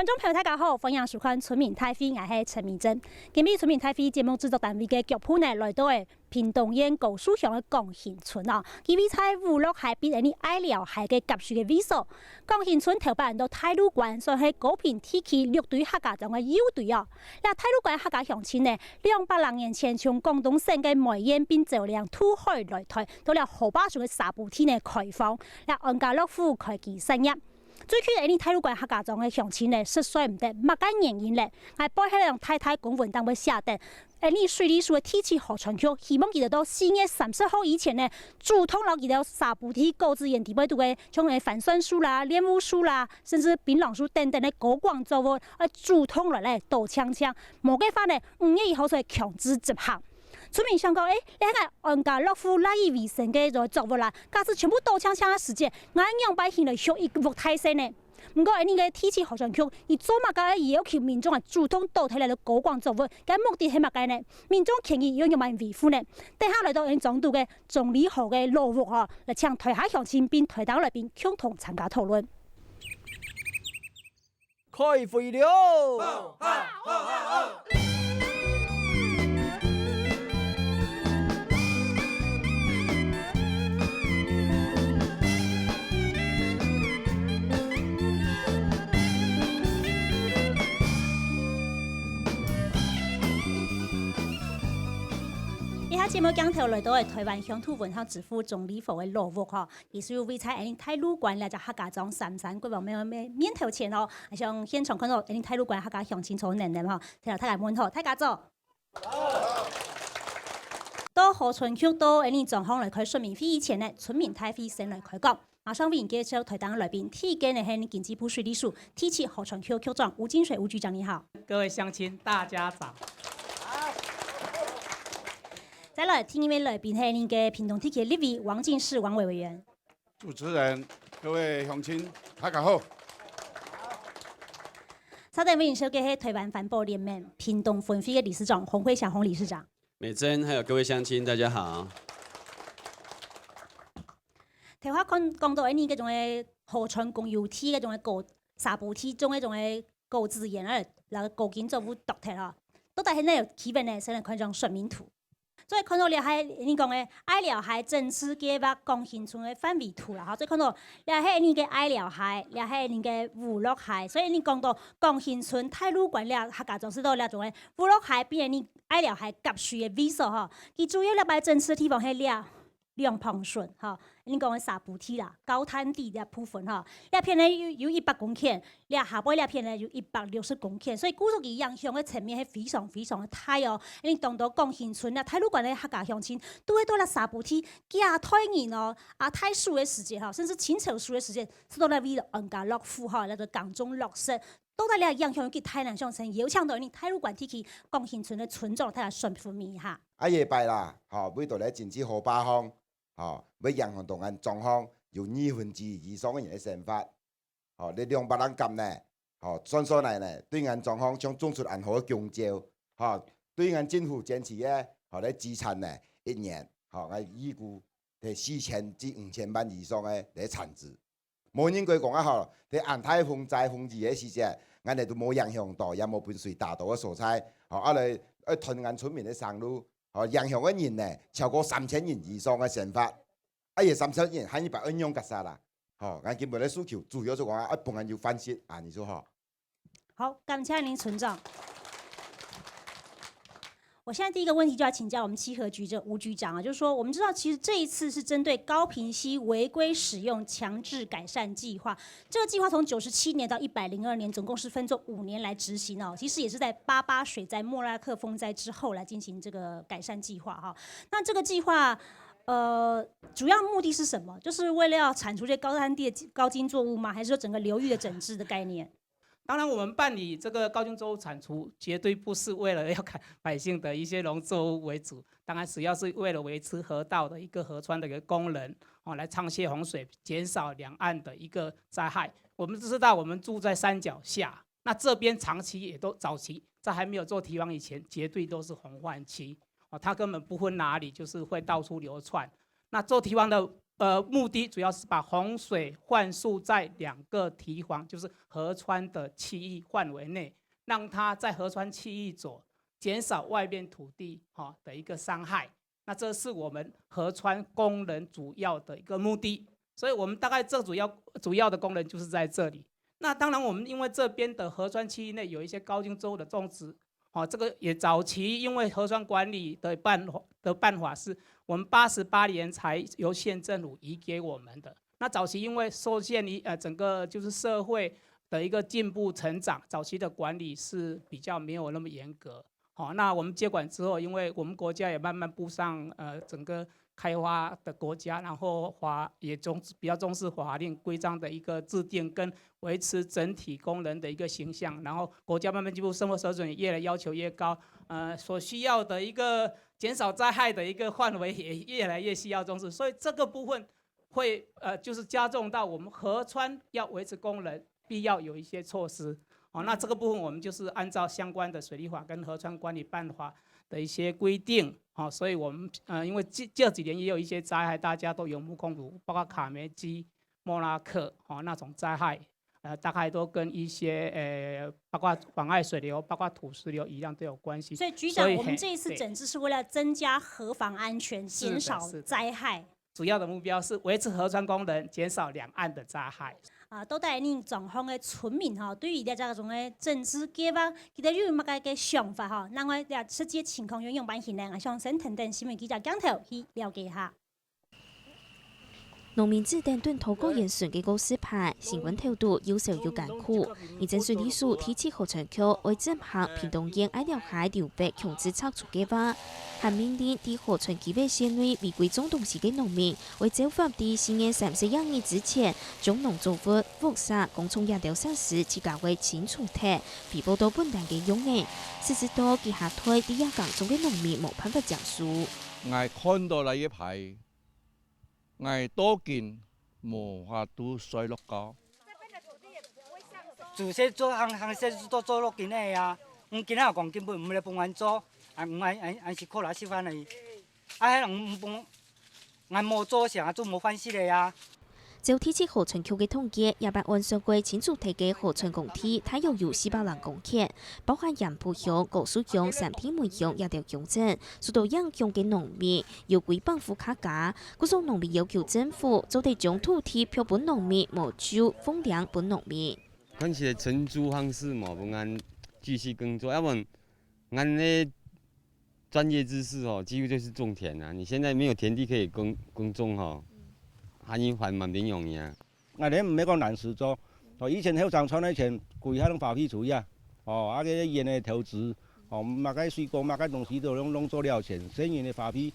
观众朋友大家好，欢迎收看《村民太妃》，我是陈明珍。今日《村民太妃》节目制作单位嘅剧谱呢，来到嘅屏东县高树乡嘅江兴村哦。佢位在五鹿海边嘅爱寮海嘅集水嘅位所。江兴村头办到太鲁关，算系高屏地区6队客家中嘅优队哦。嗱，太鲁关客家乡亲呢，200年前从广东省嘅梅县并走量土海来台，到了河坝上嘅沙埔天呢开放，嗱安家乐府开启生业。最近呢，太鲁关客家庄嘅乡亲呢，实在唔得，乜解原因咧？我背喺兩太太公文單位寫定，呢水利署嘅天氣河川區，希望佢哋到4月30號以前呢，主動落佢哋沙埔地高資源地位度嘅，像誒番蒜樹啦、蓮霧樹啦，甚至檳榔樹等等嘅高廣作物，主動落嚟倒槍槍，冇嘅話呢，5月以後就強制執行。村民想講，你睇安家樂府賴以為生嘅作物啦，假使全部倒槍槍嘅時節，我讓百姓來學一個太深呢。唔過呢個天氣河川區，而做乜嘅也要求民眾主動倒睇嚟到高廣作物，嘅目的係乜嘅呢？民眾權益要用埋維護呢？等下來到總督嘅總理河嘅羅沃嗬，嚟請台下鄉親並台黨來賓共同參加討論。開會了！以下節目鏡頭來到係台灣鄉土文化之父總理府嘅羅沃嗬，佢需要位在太魯關咧就客家莊三山國王面頭前哦，像現場看到太魯關客家鄉親所能人嗬，聽到大家問好，大家早。到河川區到狀況來開說明會以前呢，村民太妃先來開講，馬上為您介紹台黨來賓，第一個呢係經濟部水利署天氣河川區區長吳金水吳局長，你好。各位鄉親，大家早。再來聽一位來賓係您嘅屏東地區立委王金士王委員。主持人，各位鄉親，大家好。稍等，為您紹介係台灣環保聯盟屏東分會嘅理事長洪惠祥洪理事長。美珍，還有各位鄉親，大家好。頭下講到呢個種嘅河川公有地嗰種嘅高沙埔地種嗰種嘅高資源啊，嗱高建作物獨特啦。到底係呢個基本呢，先嚟看張說明圖。所以看到了係你講嘅愛寮海整治計劃江興村嘅範圍圖啦，嚇，所以看到你係你嘅愛寮海，你係你嘅五鹿海，所以你講到江興村太魯關了客家莊是到了種嘅五鹿海變你愛寮海夾水嘅位所嚇，佢主要了擺整治地方係了兩旁順嚇，你講嘅沙埔地啦，高灘地嘅部分嚇，呢片呢有100公頃，呢下邊呢片呢有160公頃，所以估計佢影響嘅層面係非常非常嘅大哦。你當到江興村啊、太魯關嘅客家鄉親，都會到啦沙埔地加太年哦、太樹嘅時節嚇，甚至青草樹嘅時節，是到嚟為安家樂府嚇，嚟到港中落實，到底你影響佢太難想成，有搶到你太魯關地區江興村嘅村莊，睇下順風面嚇。夜拜啦，每度咧整治河壩項。要影響到咱狀況有2%以上嘅人嘅生活，你200人咁呢，算數嚟呢，對咱狀況將種出很好嘅貢獻，對咱政府堅持咧，咧資產呢1年，我預估係4000至5000萬以上嘅嚟產值。冇人佢講啊，喺安泰風災風雨嘅時節，我哋都冇影響到，也冇本水大道嘅所在，嚟屯咱村民嘅生路。影響嘅人呢，超過3000人以上嘅生活，3000人喺100樣格曬啦。我基本嘅訴求主要就講幫人要翻析啊，你說好。好，感謝您村長。我現在第一個問題就要請教我們稽核局這吳局長啊，就是說，我們知道其實這一次是針對高屏溪違規使用強制改善計劃，這個計劃從97年到102年，總共是分作5年來執行哦。其實也是在88水災、莫拉克風災之後來進行這個改善計劃哈。那這個計劃，主要目的是什麼？就是為了要鏟除這高灘地高經作物嗎？還是說整個流域的整治的概念？當然，我們辦理這個高經作物鏟除，絕對不是為了要看百姓的一些農作物為主，當然主要是為了維持河道的一個河川的一個功能，來暢洩洪水，減少兩岸的一個災害。我們知道，我們住在山腳下，那這邊長期也都早期，在還沒有做堤防以前，絕對都是洪患期，它根本不分哪裡，就是會到處流竄。那做堤防的目的主要是把洪水灌输在2个堤防，就是河川的区域范围内，让它在河川区域走，减少外面土地的一个伤害。那这是我们河川功能主要的一个目的，所以我们大概这主要的功能就是在这里。那当然，我们因为这边的河川区域内有一些高茎作物的种植，这个也早期因为河川管理的办法是我们88年才由县政府移给我们的。那早期因为受限于整个就是社会的一个进步成长，早期的管理是比较没有那么严格。那我们接管之后，因为我们国家也慢慢步上整个开发的国家，然后也比较重视法令规章的一个制定跟维持整体功能的一个形象，然后国家慢慢进步，生活水准也越来要求越高，所需要的一个减少灾害的一个范围也越来越需要重视，所以这个部分会就是加重到我们河川要维持功能，必要有一些措施。那这个部分我们就是按照相关的水利法跟河川管理办法的一些规定，所以我们因为这几年也有一些灾害，大家都有目共睹，包括卡梅基、莫拉克那种灾害，大概都跟一些包括妨碍水流、包括土石流一样都有关系。所以局长，我们这一次整治是为了增加河防安全，减少灾害。主要的目标是维持河川功能，减少两岸的灾害。都带恁状况的村民对于这种的政治计划，其实有乜嘅想法咱我实际情况用版型呢，向省等等新闻记者讲头去了解下。农民指定对投稿人选嘅公司牌新闻态度有时有艰苦，而政水利署提起河川区为整合屏东县爱寮海流域强制拆除计划，还命令伫河川基北县内违规种东西嘅农民，为走法伫新年31日之前，将农作物覆杀公众野钓设施起价为清除体，被报道本单嘅用眼，事实多佢下推伫亚港中嘅农民冇办法讲述。我看到那一排。我多見無法度水落高，自些做行些都做落緊的呀，今仔講根本唔來幫俺做，俺是靠哪吃飯的，迄人唔幫，俺冇做啥做冇關係的呀。就提起河川區嘅統計，200萬上過清楚提嘅河川公體，大約有400人公頃，包含鹽埔鄉、高樹鄉、三天門鄉、野條鄉鎮，受到影響嘅農民要歸幫付卡價，嗰種農民要求政府就得將土地標本農民，冇就分糧本農民。看起來承租方式嘛，不按繼續耕作，要不然按那專業知識幾乎就是種田啊。你現在沒有田地可以耕種還蠻點容易啊！我哋唔係講難事做，以前喺長川以前貴喺種化肥處啊，嗰啲鹽嘅投資，乜嘅水果乜嘅東西都攏做了錢，省鹽嘅化肥，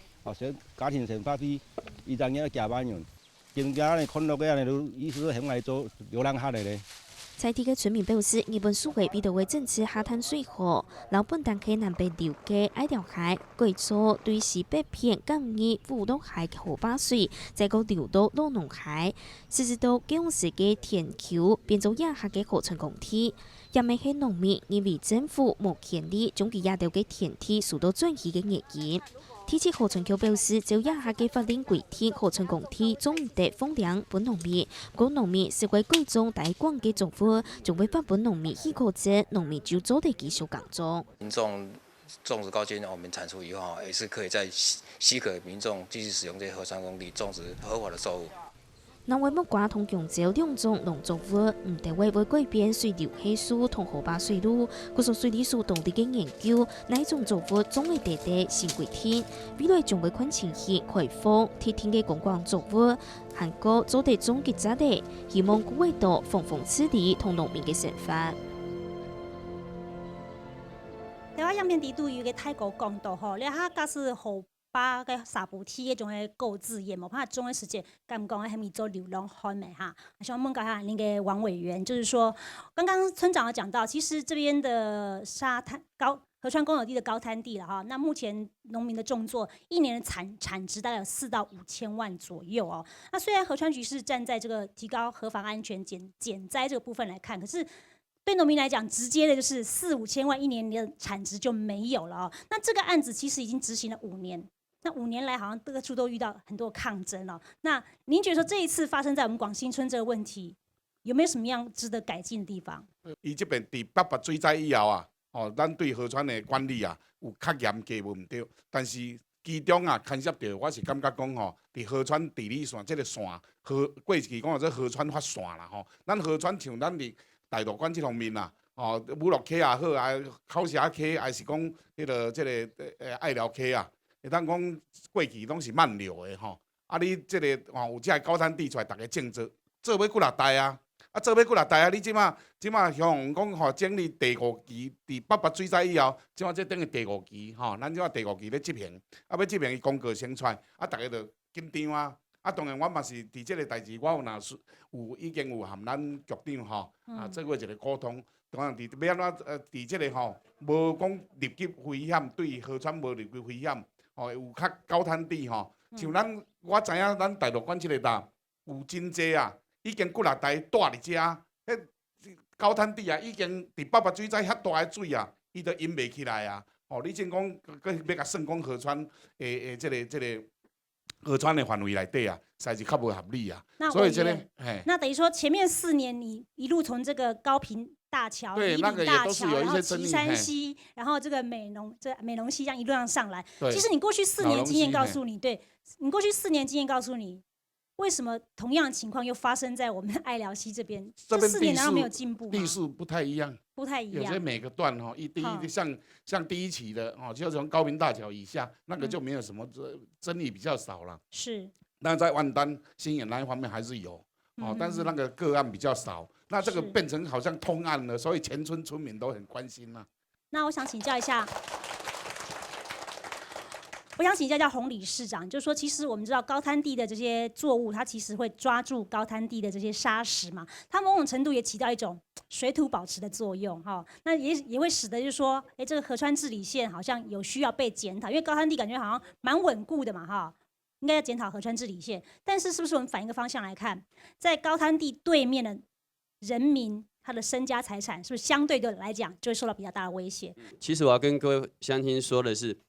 家庭性化肥，一張嘢幾萬元，更加你看到嘅人都意思係嚟做流浪客嚟嘅。在地嘅村民表示，日本數位必須為政治下灘水河，老本當區南北流嘅愛寮海改造對西北片降雨烏鹿海河壩水，再個流到洛農海，事實到基隆市嘅田橋變做亞下嘅河川公體，也未係農民認為政府冇權利將佢亞條嘅田地受到轉移嘅危機。提起河川區表示，就亞下嘅法令規定，河川公體總唔得分糧本農民，不過農民是為貴重大廣嘅作物，就會發本農民許可證，農民就做得繼續耕種。民眾種植高階我們產出以後，也是可以在許可民眾繼續使用這些河川工地種植合法的作物。農委會掛同強調兩種農作物唔得為改變水流係數同河壩水路，嗰種水利署當地嘅研究，哪一種作物總會得到新規定，未來將會看情形開放特定嘅觀光作物，韓國做得總結扎地，希望各位到防治理同農民嘅生活。你話影片地對於嘅泰國講到你下假使河壩嘅沙埔梯嗰種嘅購置業冇辦法種嘅時間，敢唔講係咪做流浪漢咪哈？想問下那個王委員，就是說，剛剛村長有講到，其實這邊的沙灘河川公有地的高灘地了哈，那目前農民的種作一年的產值大概有4到5千萬左右哦。那雖然河川局是站在這個提高河防安全、減災這個部分來看，可是對農民來講，直接的就是4、5千萬一年的產值就沒有了哦。那這個案子其實已經執行了5年。那5年来好像各处都遇到很多抗争哦。那您觉得说这一次发生在我们广新村这个问题，有没有什么样值得改进的地方？伊这边伫北拔水灾以后啊，咱对河川的管理啊有较严格无毋对，但是其中啊牵涉到，我是感觉讲伫河川地理线这个线，过去讲做河川发线啦咱河川像咱伫大道馆这方面啊，武洛溪也好啊，口峡溪还是讲迄个这个爱寮溪啊，会当讲过去拢是慢流的啊，你这个有这高滩地出来，大家种做要几落代啊？做要几落代啊？你即马向讲整理第5期，伫北拔水灾以后，即马这等于第5期咱即马第5期咧执行，要执行伊公告先出来，大家就紧张啊。当然我嘛是伫即个代志，我已经有含咱局长做过一个沟通，当然要安怎伫即个无讲立即危险，对河川无立即危险，有较高滩地像我知影咱大陆馆即个搭有真济啊。已经几落台住伫遮，迄高滩地啊，已经伫北拔水灾遐大个水啊，伊都淹袂起来啊。你真讲，佮要甲算讲河川即个河川的范围内底啊，实在是较无合理啊。所以这个，那等于说前面4年你一路从这个高屏大桥、对，那个也都是有一些争议。旗山溪，然后这个美浓溪这样一路上来。对。其实你过去4年经验告诉你，对你过去4年经验告诉你。为什么同样的情况又发生在我们爱寮溪这边？这4年难道没有进步吗？地势不太一样，有些每个段像第1期的就从高屏大桥以下，那个就没有什么争议，比较少了。是。那在万丹、新野那一方面还是有但是那个个案比较少，那这个变成好像通案了，所以全村村民都很关心了。那我想请教一下。洪理事长，就是说，其实我们知道高滩地的这些作物，它其实会抓住高滩地的这些沙石嘛，它某种程度也起到一种水土保持的作用那也会使得就是说，这个河川治理线好像有需要被检讨，因为高滩地感觉好像蛮稳固的嘛应该要检讨河川治理线。但是是不是我们反一个方向来看，在高滩地对面的人民，他的身家财产是不是相对的来讲就会受到比较大的威胁？其实我要跟各位乡亲说的是。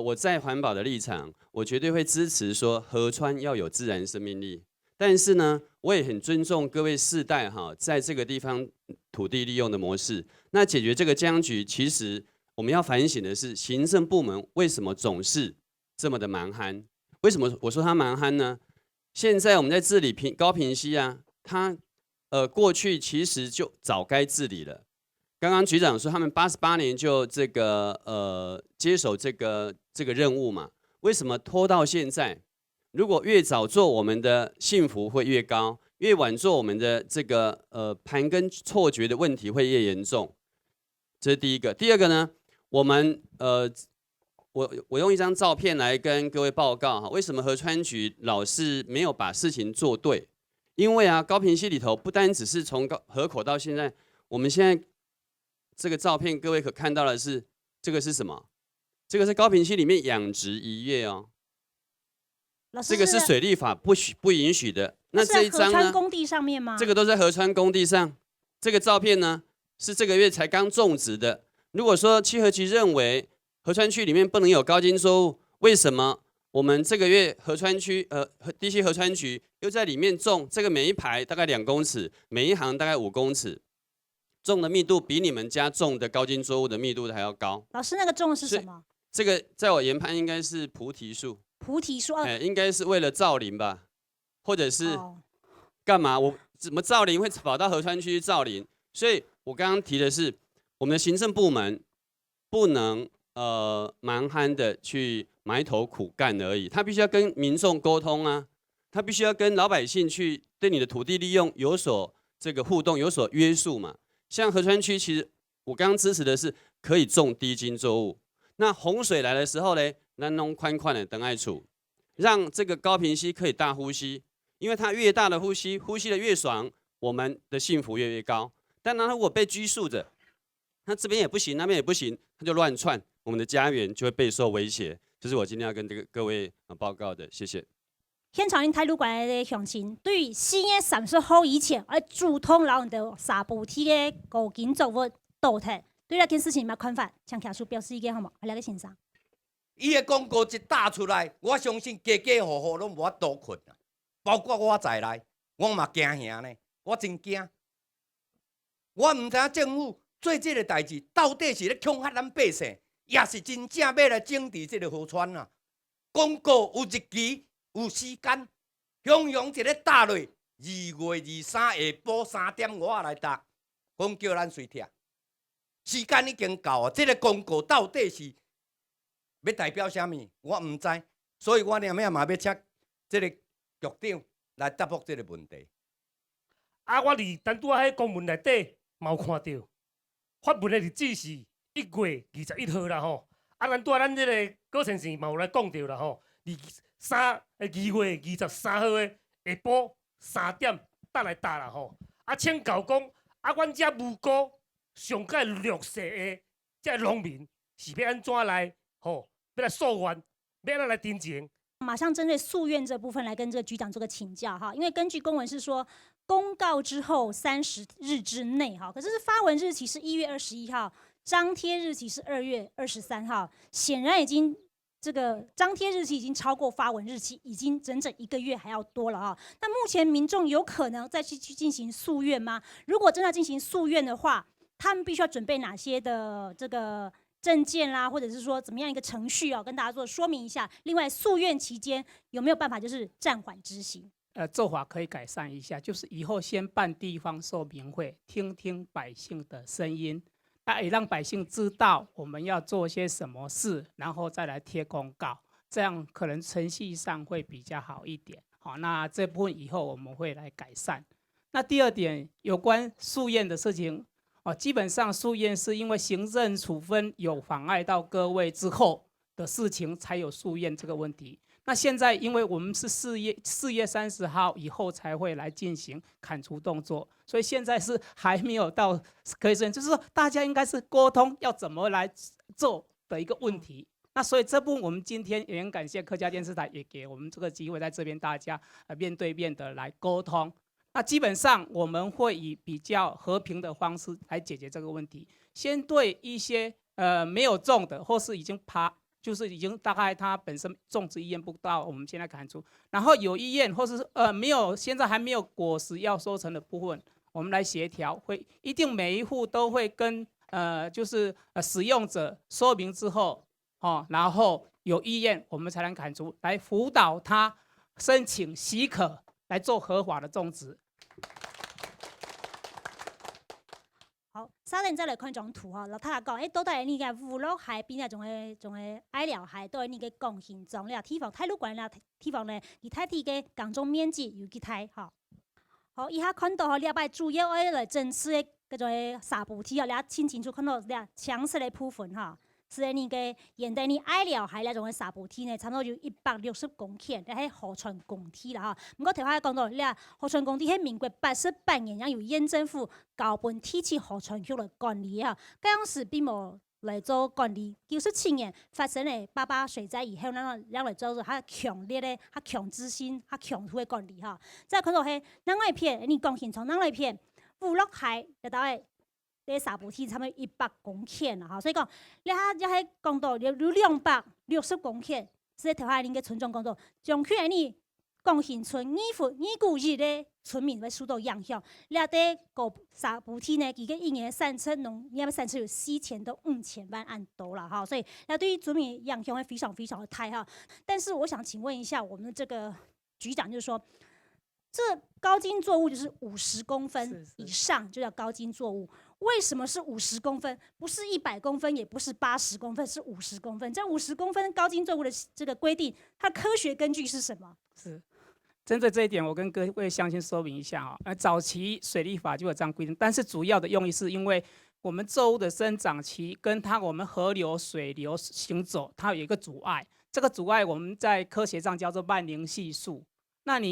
我在环保的立场，我绝对会支持说河川要有自然生命力。但是呢，我也很尊重各位世代在这个地方土地利用的模式。那解决这个僵局，其实我们要反省的是，行政部门为什么总是这么的蛮憨？为什么我说他蛮憨呢？现在我们在治理高屏溪啊，它过去其实就早该治理了。刚刚局长说他们88年就这个接手这个任务嘛，为什么拖到现在？如果越早做，我们的幸福会越高；越晚做，我们的这个盘根错觉的问题会越严重。这是第一个。第二个呢，我们我用一张照片来跟各位报告为什么河川局老是没有把事情做对？因为高屏溪里头不单只是从河口到现在，我们现在。这个照片各位可看到的是，这个是什么？这个是高屏溪里面养殖渔业这个是水利法不允许的。那这一张呢？河川工地上面吗？这个都在河川工地上。这个照片呢，是这个月才刚种植的。如果说七河局认为河川区里面不能有高茎作物，为什么我们这个月河川区地区河川局又在里面种？这个每一排大概2公尺，每一行大概5公尺。种的密度比你们家种的高茎作物的密度还要高。老师，那个种的是什么？这个在我研判应该是菩提树。菩提树应该是为了造林吧，或者是干嘛？我怎么造林会跑到河川区造林？所以我刚刚提的是，我们的行政部门不能蛮憨的去埋头苦干而已，他必须要跟民众沟通啊，他必须要跟老百姓去对你的土地利用有所这个互动，有所约束嘛。像河川区，其实我刚刚支持的是可以种低茎作物。那洪水来的时候呢，咱弄宽宽的等待处，让这个高屏溪可以大呼吸，因为它越大的呼吸，呼吸的越爽，我们的幸福越高。但它如果被拘束着，它这边也不行，那边也不行，它就乱窜，我们的家园就会备受威胁。这是我今天要跟各位报告的，谢谢。现场因态度过来的乡亲，对于4月30号以前而主动老人的沙布梯的高茎作物倒退，对这件事情有咩看法？请客数表示意见好冇？我来个先生。伊的广告一打出来，我相信家家户户拢无法度困啊，包括我在内，我嘛惊吓呢，我真惊。我毋知影政府做这个代志，到底是咧恐吓咱百姓，也是真正要来整治这个河川啊？广告有日期，有时间，雄雄一个打落2月23下晡3点5来打，讲叫咱随听。时间已经到啊！这个广告到底是要代表啥物？我毋知，所以我念嘛要请这个局长来答复这个问题。啊，我伫单拄仔迄公文内底嘛有看到，发文的日子是1月21号啦吼。啊，单拄仔咱这个郭先生嘛有来讲到啦吼，2月23号的下晡3点来打啦吼。啊，请教讲，啊，阮遮无辜上届弱势的这农民是要安怎来吼？要来诉冤，要安怎来တင်情？马上针对诉愿这部分来跟这个局长做个请教哈，因为根据公文是说，公告之后30日之内哈，可是发文日期是1月21号，张贴日期是2月23号，显然已经这个张贴日期已经超过发文日期，已经整整1个月还要多了哈。那目前民众有可能再去进行诉愿吗？如果真的进行诉愿的话，他们必须要准备哪些的这个证件啦，或者是说怎么样一个程序跟大家做说明一下。另外，诉愿期间有没有办法就是暂缓执行？做法可以改善一下，就是以后先办地方说明会，听听百姓的声音，也让百姓知道我们要做些什么事，然后再来贴公告，这样可能程序上会比较好一点。好，那这部分以后我们会来改善。那第二点，有关诉愿的事情。基本上诉愿是因为行政处分有妨碍到各位之后的事情才有诉愿这个问题。那现在因为我们是4月30号以后才会来进行砍除动作，所以现在是还没有到可以说，就是说大家应该是沟通要怎么来做的一个问题。那所以这部分我们今天也很感谢客家电视台也给我们这个机会在这边大家面对面的来沟通。那基本上我们会以比较和平的方式来解决这个问题。先对一些没有种的，或是已经就是已经大概它本身种植意愿不到，我们现在砍除。然后有意愿或是没有，现在还没有果实要收成的部分，我们来协调，会一定每一户都会跟就是使用者说明之后，然后有意愿我们才能砍除，来辅导他申请许可来做合法的种植。好，稍等再来看一张图哈。老太太讲，倒底你个乌鹿海边啊，仲会矮料海，倒你个讲形状了。地方太鲁管了，地方呢，其他地个耕种面积有几大哈。好，以下看到吼，你摆主要来针刺的嗰种沙布梯啊，你清清楚看到俩墙色的部分哈。是那个现代你矮料海那种沙布梯呢，差不多就160公顷，喺河川公体啦哈。不过头下讲到，你河川公体喺民国88年，然由县政府交本提起河川局来管理啊。当时并无来做管理，97年发生了88水灾以后，咱来做较强烈的、较强资讯、较强土的管理哈。再看到係另外一片，你讲清楚，另外一片乌鹿海就到诶。这沙布梯差不多100公顷啦，哈，所以讲，你喺讲到有260公顷，是头下恁个村庄讲到，将去你贡献村依古日的村民会受到影响。你喺个沙布梯呢，佢个一年产出要产出有4000到5000万安多啦，哈，所以那对于村民影响会非常非常的大哈。但是我想请问一下我们这个局长，就是说，这高茎作物就是50公分以上就叫高茎作物。为什么是50公分？不是100公分，也不是80公分，是50公分。这50公分高茎作物的这个规定，它科学根据是什么？是针对这一点，我跟各位乡亲说明一下啊。早期水利法就有这样规定，但是主要的用意是因为我们作物的生长期跟我们河流水流行走，它有一个阻碍。这个阻碍我们在科学上叫做曼宁系数。那你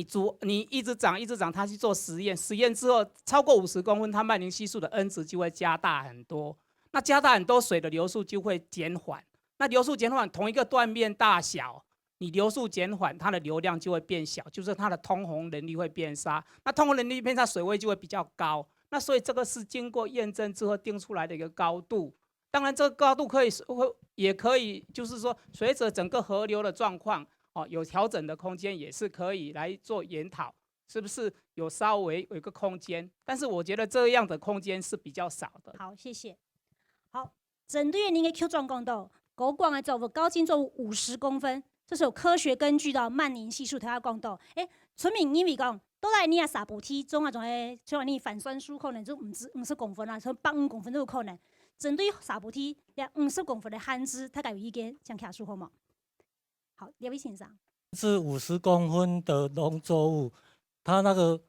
一直长，它去做实验之后超过50公分，它曼宁系数的 N 值就会加大很多。那加大很多，水的流速就会减缓。那流速减缓，同一个断面大小，你流速减缓，它的流量就会变小，就是它的通洪能力会变差。那通洪能力变差，水位就会比较高。那所以这个是经过验证之后定出来的一个高度。当然这个高度也可以，就是说随着整个河流的状况有调整的空间，也是可以来做研讨，是不是有稍微有一个空间？但是我觉得这样的空间是比较少的。好，谢谢。好，针对您的 Q 状讲到，高广的作物高茎作物50公分，这是有科学根据的万年系数，他要讲到，村民因为讲，倒来你啊撒补梯种啊种诶，像你反酸输可能就50公分啊，从85公分都有可能。针对撒补梯呀50公分的旱枝，他有意见讲卡数好吗？好，两位先生。是50公分的农作物，它那个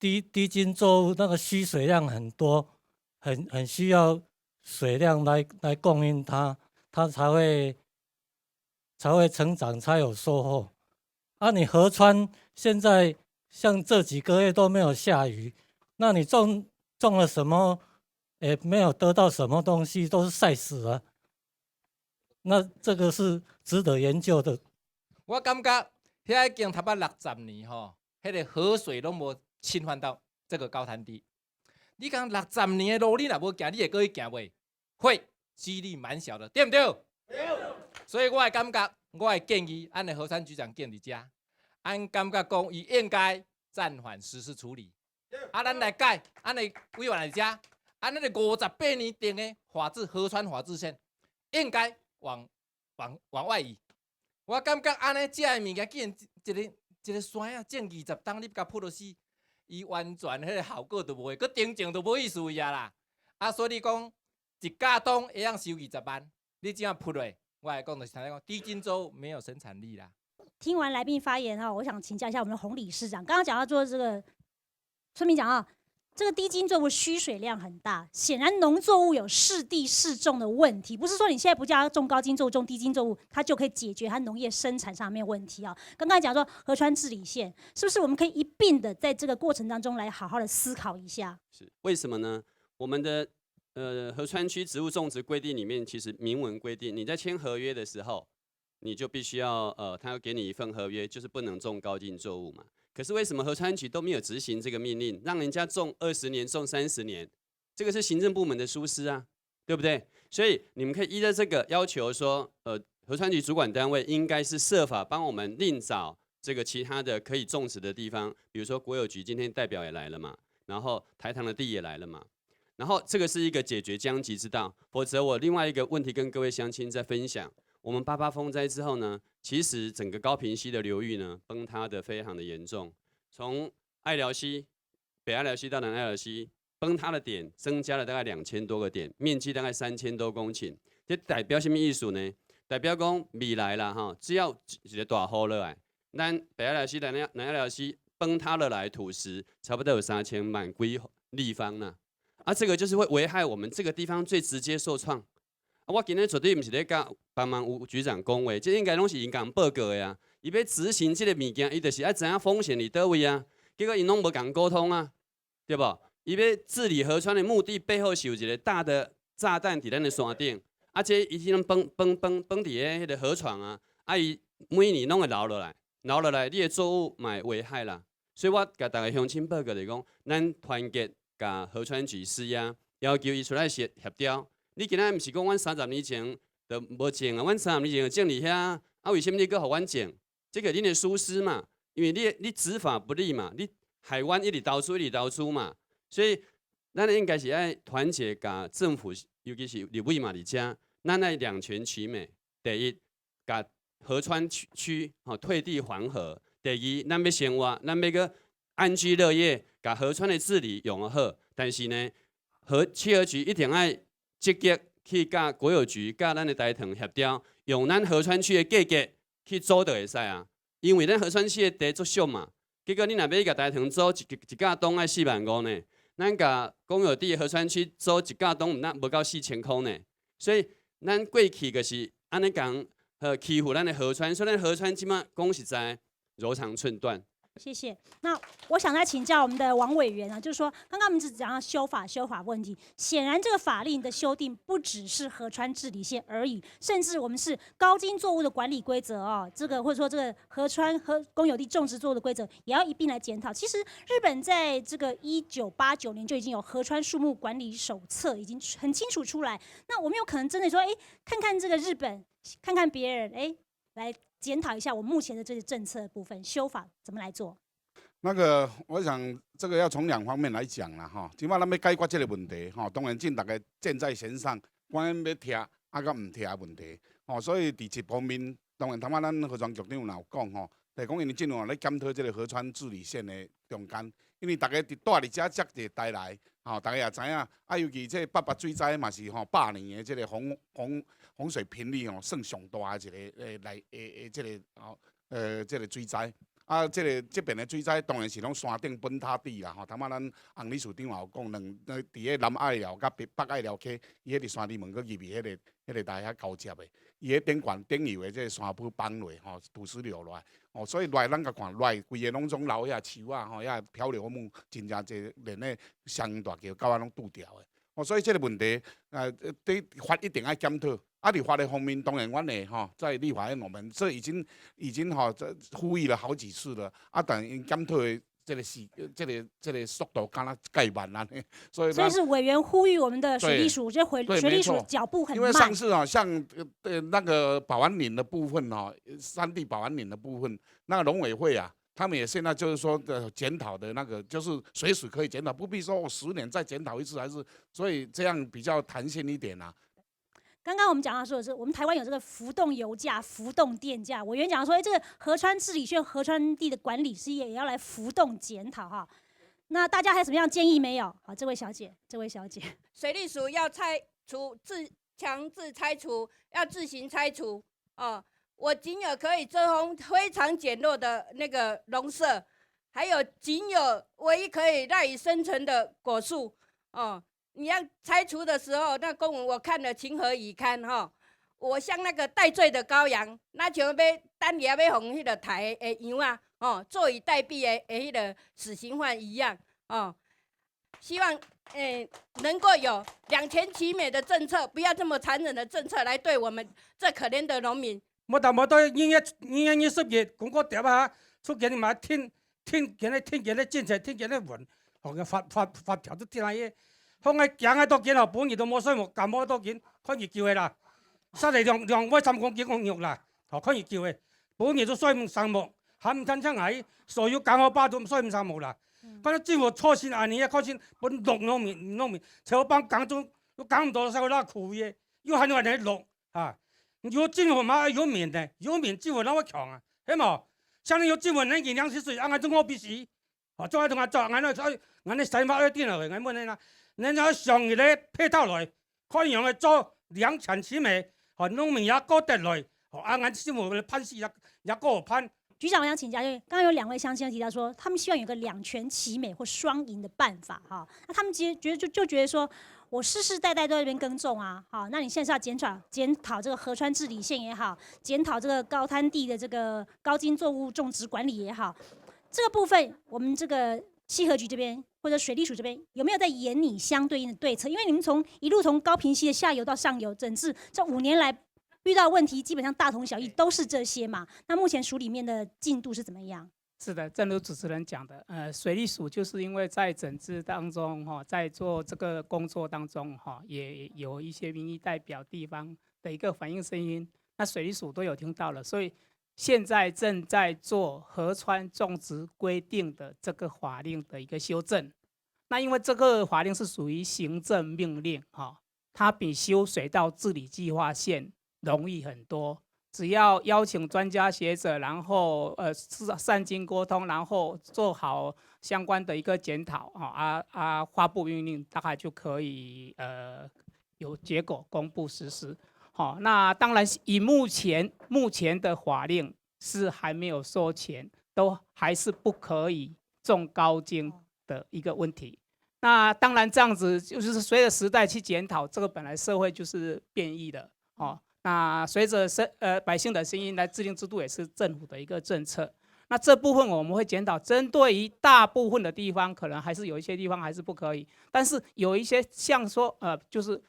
低茎作物那个需水量很多，很需要水量来供应它，它才会成长，才有收获。啊，你河川现在像这几个月都没有下雨，那你种了什么，也没有得到什么东西，都是晒死了。那这个是值得研究的。我感觉遐已经差不多60年吼，迄个河水拢无侵犯到这个高滩地。你讲60年的路你若无行，你会搁去行袂？会，几率蛮小的，对不对？对。所以我会感觉，我会建议，咱的河川局长建伫遮，俺感觉讲伊应该暂缓实施处理。咱来改，咱的委员来遮，咱的58年定的河川法制线，应该往外移。我感觉安尼食的物件，竟然一个山啊，种20担，你甲扑落死，伊完全迄个效果都无，佮定种都无意思呀啦。啊，所以你讲一架冬会用收20万，你怎样扑落？我来讲就是讲，低茎作物没有生产力啦。听完来宾发言我想请教一下我们的洪理事长。刚刚讲到做这个村民讲这个低茎作物需水量很大，显然农作物有适地适种的问题，不是说你现在不叫它种高茎作物、种低茎作物，它就可以解决它农业生产上面问题刚刚讲说河川治理线，是不是我们可以一并的在这个过程当中来好好的思考一下？是为什么呢？我们的河川区植物种植规定里面，其实明文规定，你在签合约的时候，你就必须要他要给你一份合约，就是不能种高茎作物嘛。可是为什么河川局都没有执行这个命令，让人家种20年、种30年？这个是行政部门的疏失啊，对不对？所以你们可以依着这个要求说，河川局主管单位应该是设法帮我们另找这个其他的可以种植的地方，比如说国有局今天代表也来了嘛，然后台糖的地也来了嘛，然后这个是一个解决僵局之道。否则我另外一个问题跟各位乡亲在分享。我们88风灾之后呢，其实整个高屏溪的流域呢崩塌的非常的严重，从爱寮溪、北爱寮溪到南爱寮溪，崩塌的点增加了大概2000多个点，面积大概3000多公顷。这代表什么意思呢？代表讲未来啦只要一个大雨落来，咱北爱寮溪、南爱寮溪崩塌落来土石差不多有3000万几立方啦。这个就是会危害我们这个地方最直接受创。我今天绝对不是在甲帮忙吴局长讲话，这应该拢是因共报告的啊。伊要执行这个物件，伊就是爱知影风险伫倒位啊。结果因拢无共沟通啊，对不？伊要治理河川的目的背后是有一个大的炸弹伫咱的山顶，这伊去崩伫迄个河床啊，伊每年拢会流落来，你的作物嘛会危害啦。所以我甲大家乡亲报告就是讲，咱团结甲河川局施压，要求伊出来协调。你今仔毋是讲阮30年前就无种啊？阮30年前就种伫遐，为什么你搁互阮种？这个恁的疏失嘛，因为你执法不力嘛，你害阮一直投资嘛，所以咱应该是爱团结甲政府，尤其是立委嘛伫遮，咱爱两全其美。第一，甲河川区退地还河；第二，咱要生活，咱要个安居乐业，甲河川的治理用得好。但是呢，企鹅局一定爱积极去甲国有局、甲咱的台糖协调，用咱河川区的价格去租就会使啊。因为咱河川区的地足俗嘛，结果你若要甲台糖租一架冬爱4万5呢，咱甲公有地的河川区租一架冬无到4000块呢。所以咱过去就是安尼讲，欺负咱的河川，所以咱河川即马讲实在柔肠寸断。谢谢。那我想再请教我们的王委员啊，就是说，刚刚我们只讲到修法问题，显然这个法令的修订不只是河川治理线而已，甚至我们是高茎作物的管理规则哦，这个或者说这个河川和公有地种植作物的规则也要一并来检讨。其实日本在这个1989年就已经有河川树木管理手册，已经很清楚出来。那我们有可能真的说，看看这个日本，看看别人，来检讨一下我们目前的这些政策的部分修法怎么来做？那个，我想这个要从2方面来讲啦，哈。今摆咱要解决这个问题，哈，当然尽大家箭在弦上，管要听甲唔听的问题，吼。所以伫一方面，当然咱河川局长有讲，吼，就是讲因为正在咧检讨这个河川治理线的中间，因为大家伫住伫遮遮一代来，吼，大家也知影，尤其这八八水灾嘛是吼100年的这个洪水频率吼算上大的一个这个这个水灾。这边的水灾当然是拢山顶本塔地啦，吼。咱洪理事长也有讲，伫个南爱寮甲北爱寮溪，伊迄个山地门佫入去迄个大遐交接的，伊迄顶悬顶游的这个山坡崩落，吼，土石流落来，哦，所以落来咱甲看落来，规个拢总流遐树啊，吼，遐漂流木真正侪连咧双阳大桥到拢拄掉的，哦，所以这个问题，对法一定要检讨。立法的方面，当然，阮的在立法院我们这已经呼吁了好几次了，但因检讨的这个速度敢若介慢啦，所以是委员呼吁我们的水利署，这水利署脚步很慢。因为上次像那个保安林的部分山地保安林的部分，那个农委会啊，他们也现在就是说检讨的那个，就是随时可以检讨，不必说10年再检讨一次，还是所以这样比较弹性一点啊。刚刚我们讲到说的是，我们台湾有这个浮动油价、浮动电价。委员讲说，这个河川治理线、河川地的管理事业也要来浮动检讨哈。那大家还有什么样的建议没有？好，这位小姐，水利署要拆除强制拆除，要自行拆除哦。我仅有可以遮风非常简陋的那个农舍，还有仅有唯一可以赖以生存的果树哦。你要拆除的时候，那公文我看了情何以堪哈！我像那个戴罪的羔羊，那像要等下要红迄个台的羊啊，坐以待毙的迄个死刑犯一样哦。希望能够有两全其美的政策，不要这么残忍的政策来对我们这可怜的农民。冇但冇對20月講個點啊，出現嘛天見咧正常，天見咧雲，學嘅發條都天下嘢。放喺行喺多件哦，本年都冇水木，咁冇多件，可以叫嘅啦。失嚟兩位3公斤公肉啦，可以叫嘅。本年都水木上木，冚親親喺，所有港澳巴都水木上木啦。反正政府初先按年開始本農民，就幫港中都港唔到收那苦嘢，要喺度嚟落啊。如果政府嘛有面的，有面政府那麼強啊，係冇？像你有政府能給2水，按中我必須，做喺同我做，按你使乜一啲嚟，按乜你啦？人家上月咧配套來，可以用嚟做兩全其美，農民也高得來，按政府嘅判事也高判。局長，我想請教，因為剛剛有2位鄉親提到說，他們希望有個兩全其美或雙贏的辦法哈。那他們覺得說，我世世代代都在這邊耕種啊，好，那你現在是要檢討這個河川治理線也好，檢討這個高灘地的這個高經作物種植管理也好，這個部分我們這個稽核局這邊或者水利署這邊有沒有在研擬相對應的對策？因為你們一路從高屏溪的下游到上游，整治這5年來遇到問題基本上大同小異，都是這些嘛。那目前署裡面的進度是怎麼樣？是的，正如主持人講的，水利署就是因為在整治當中在做這個工作當中也有一些民意代表地方的一個反映聲音，那水利署都有聽到了，所以現在正在做河川種植規定的這個法令的一個修正。那因為這個法令是屬於行政命令它比修水稻治理計劃線容易很多。只要邀請專家學者，然後善盡溝通，然後做好相關的一個檢討發布命令，大概就可以有結果公布實施。那當然以目前的法令是還沒有授權，都還是不可以種高經的一個問題。那當然這樣子就是隨着時代去檢討，這個本來社會就是變異的那隨着百姓的聲音來制定制度，也是政府的一個政策。那这部分我们会检讨，针对于大部分的地方，可能还是有一些地方还是不可以，但是有一些像说就是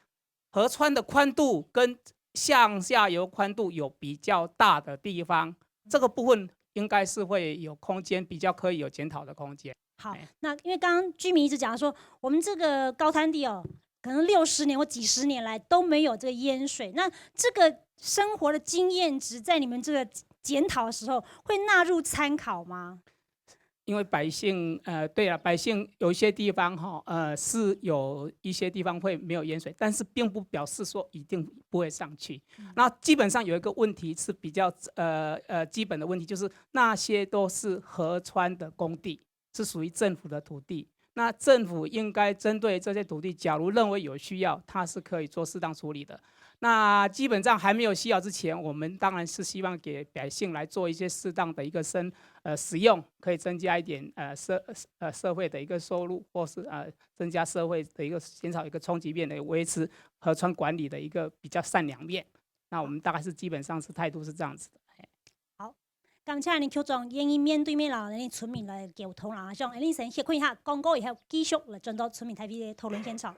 河川的宽度跟向下游宽度有比较大的地方，这个部分应该是会有空间，比较可以有检讨的空间。好，那因为刚刚居民一直讲说，我们这个高滩地哦，可能60年或几十年来都没有这个淹水，那这个生活的经验值在你们这个检讨的时候会纳入参考吗？因为百姓，对了，百姓有一些地方是有一些地方会没有淹水，但是并不表示说一定不会上去。那基本上有一个问题是比较基本的问题，就是那些都是河川的工地，是属于政府的土地。那政府应该针对这些土地，假如认为有需要，它是可以做适当处理的。那基本上还没有需要之前，我们当然是希望给百姓来做一些适当的一个使用，可以增加一点社会的一个收入，或是增加社会的一个减少一个冲击面的维持河川管理的一个比较善良面。那我们大概是基本上是态度是这样子的。好，感谢你邱总愿意面对面来咱村民来沟通啦，希望你先协会一下广告以后继续来转到村民台 V 的讨论现场。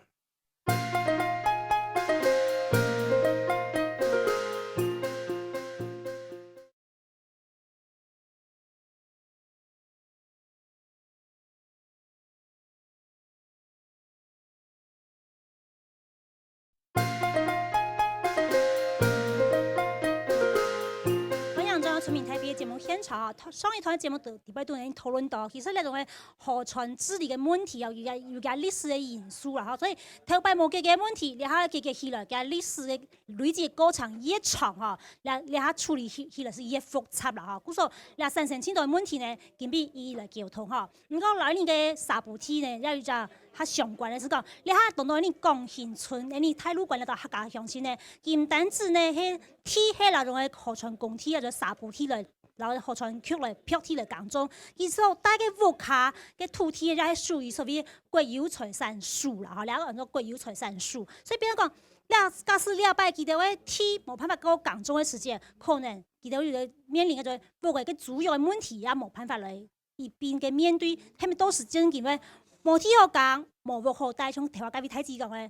村民台 V 的节目现场啊，上一团节目礼拜都已经讨论到，其实呢种嘅河川治理嘅问题有嘅历史嘅因素啦，所以头摆冇嘅问题，你下嘅起来嘅历史嘅累积过程越长哈，你下处理起来是越复杂啦哈。故说你产生清代问题呢，根本伊来沟通哈。唔讲来年嘅沙补梯呢，要就较相关的是讲，你下当到你江兴村，你太鲁关到客家乡亲呢，唔单止呢，迄梯迄那种嘅河川公梯啊，就沙补梯来。然后河川区来漂梯来讲中，其实大概屋卡嘅土地咧，系属于所谓国有财产属啦，吼，两个人做国有财产属，所以变讲，假使了解记得话，梯冇办法到讲中的时间，可能记得有面临一个屋嘅主要嘅问题，也冇办法来一边嘅面对，他们都是真见话，冇梯好讲，冇屋好带，像台湾介位太子讲嘅，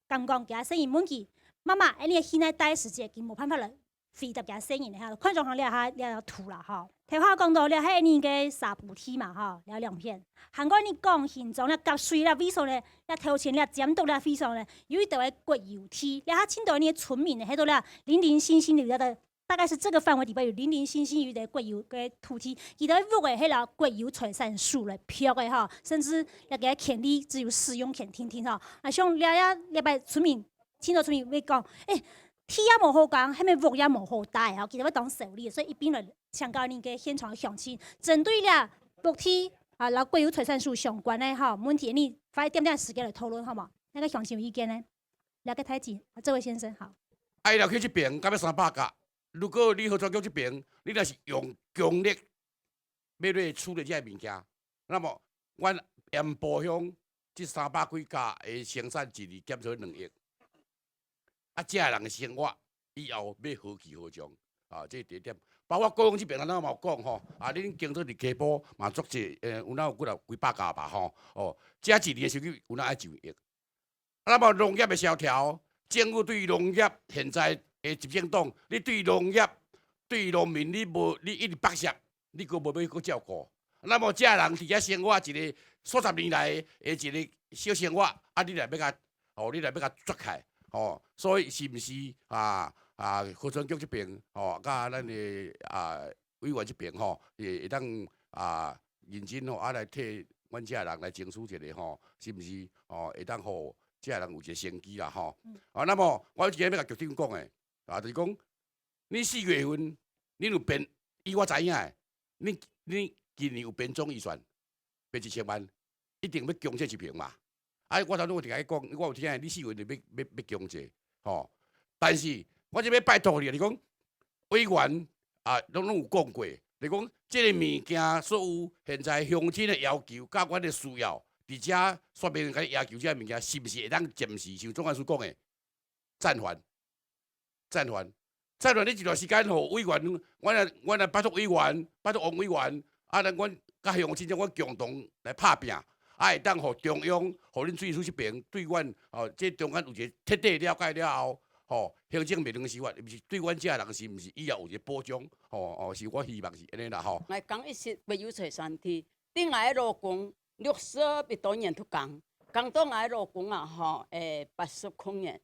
咁讲其生意问题，妈妈，你现在带时间，佢冇办法来。非特嘅聲音嚟嚇，觀眾行你下圖啦嚇。睇下講到你係你嘅沙補梯嘛嚇，你兩片。韓國你講現狀咧，夾水咧，為數咧，你頭前咧檢到咧，非常咧，有一條嘅國有梯，你下青島你嘅村民咧喺度咧，零零星星的的，大概是這個範圍裡邊有零零星星有啲國有嘅土地，佢哋屋嘅係啦國有財產數嚟漂嘅嚇，甚至你嘅權利只有使用權聽嚇。啊，像你拜村民，青島村民會講，梯也無好講，係咪屋也無好帶啊？其實要當受理，所以一邊來請教您嘅現場鄉親，針對了屋梯啊，然後國有財產數相關嘅哈問題，你花一點點時間來討論好嘛？那個鄉親有意見呢？了解太極，這位先生好。愛了去這邊，敢要300甲。如果你河川局這邊，你若是用強力要來處理這物件，那麼阮鹽埔鄉這300幾甲的生產一年減少2億。啊，遮人嘅生活以後要何去何從？啊，這第一點。包括高雄這邊，咱嘛有講吼，啊，恁經過佇溪埔嘛足濟，有哪有幾百家吧吼，哦，遮一年嘅收入有哪愛1億。那麼農業嘅蕭條，政府對農業現在嘅執政黨，你對農業、對農民，你一直剝削，你佫無要佫照顧。那麼遮人佇遐生活一個數十年來嘅一個小生活，啊，你來要甲，哦，你來要甲抓開。哦，所以是毋是河川局這邊，哦，甲咱嘅委員這邊吼，會當認真吼，來替阮遮人來爭取一個吼，是毋是哦，會當互遮人有一個生機啦吼。那麼我有一個要甲局長講誒，就是講，你4月份你有編，以我知影誒，你今年有編總預算編1000萬，一定要強這一坪嘛。我頭拄有聽你講，我有聽你4月就要強制，吼。但是我這要拜託你，你講委員攏有講過，你講這個物件所有現在鄉親的要求，甲阮的需要，而且說明甲你要求這個物件是毋是會當暫時像總幹事講的暫緩？你一段時間吼，委員，我來拜託委員，拜託王委員，啊，阮甲乡亲像阮共同来拍拼，会当互中央、互恁水利署这边对阮这中间有一个彻底了解了后，行政命令司法，毋是对阮这人是毋是以后有一个保障，是我希望是安尼啦吼。我讲一些国有财产地，顶来劳工60多年都讲，讲到来劳工啊80公元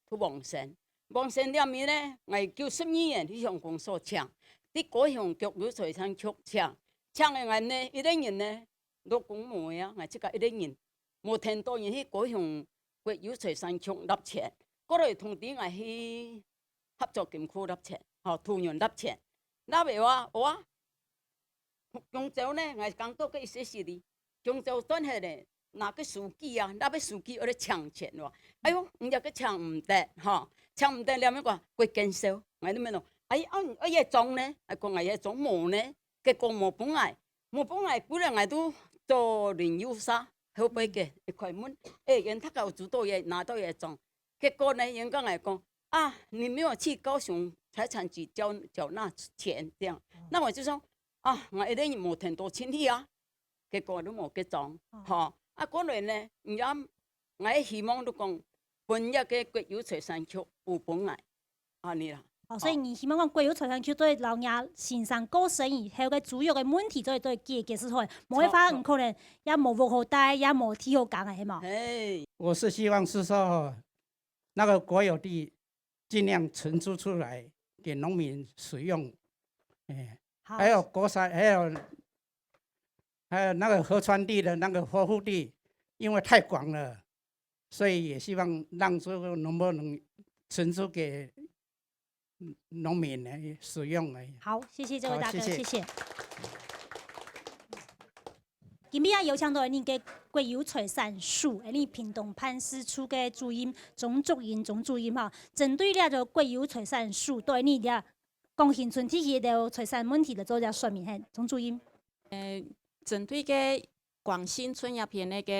都亡身，亡身了面呢，我92年去向公所抢，伫高雄国有财产局抢的人呢，一个人呢，劳工无啊，我即个一个人无听到人去高雄国有财产局拿钱。嗰度同啲我去合作金庫納錢，土洋納錢，納嘅話，中州呢，我講到個一些事哩，中州端係咧，拿個書記啊，納個書記我哋搶錢喎，哎呦，唔入個搶唔得，搶唔得了咩個，佢減少，我哋咩咯？我嘢種呢，講我嘢種冇呢，結果冇本來，古人我都做連腰沙，好俾嘅，一塊門，人他夠做到嘢，拿到嘢種。結果呢，人家來講啊，你沒有去高雄財產局繳納錢，這樣，那我就說啊，我一定冇聽到錢去啊，結果都冇結帳，嗰類呢，而家我希望都講本日嘅國有財產局有本來，你啦。所以你希望講國有財產局對老爺先生過身以後嘅主要嘅問題，都係解決出來，冇辦法，唔可能也冇屋好帶，也冇地好講嘅，係嘛？我是希望是說。那個國有地盡量承租出來給農民使用，還有國產，還有那個河川地的那個保護地，因為太廣了，所以也希望讓這個能不能承租給農民來使用。好，謝謝這位大哥，謝謝。今日有請到你嘅國有財產署，你屏東辦事處嘅主任鍾竹英哈，針對呢個國有財產署對你嘅貢獻村體系嘅財產問題嚟做一說明。係鍾竹英。針對嘅廣新村一片那個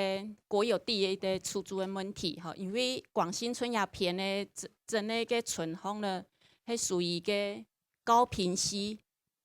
國有地嘅出租嘅問題哈，因為廣新村一片嘅整那個村況呢，係屬於嘅高屏溪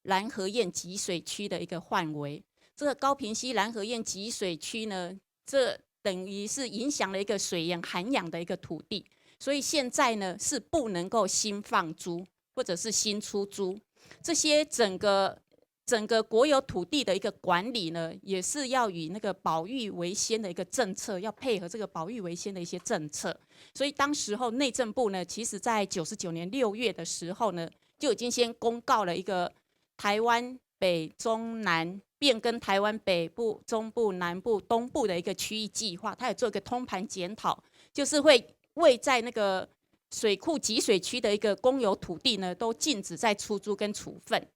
蘭河堰集水區的一個範圍。這個高屏溪蘭河堰集水區呢，這等於是影響了一個水源涵養的一個土地，所以現在呢是不能夠新放租或者是新出租。這些整個國有土地的一個管理呢，也是要與那個保育為先的一個政策，要配合這個保育為先的一些政策。所以當時候內政部呢，其實在99年6月的時候呢，就已經先公告了一個台灣北中南變更台灣北部、中部、南部、東部的一個區域計劃，它也做一個通盤檢討，就是會為在那個水庫集水區的一個公有土地呢，都禁止再出租跟處分。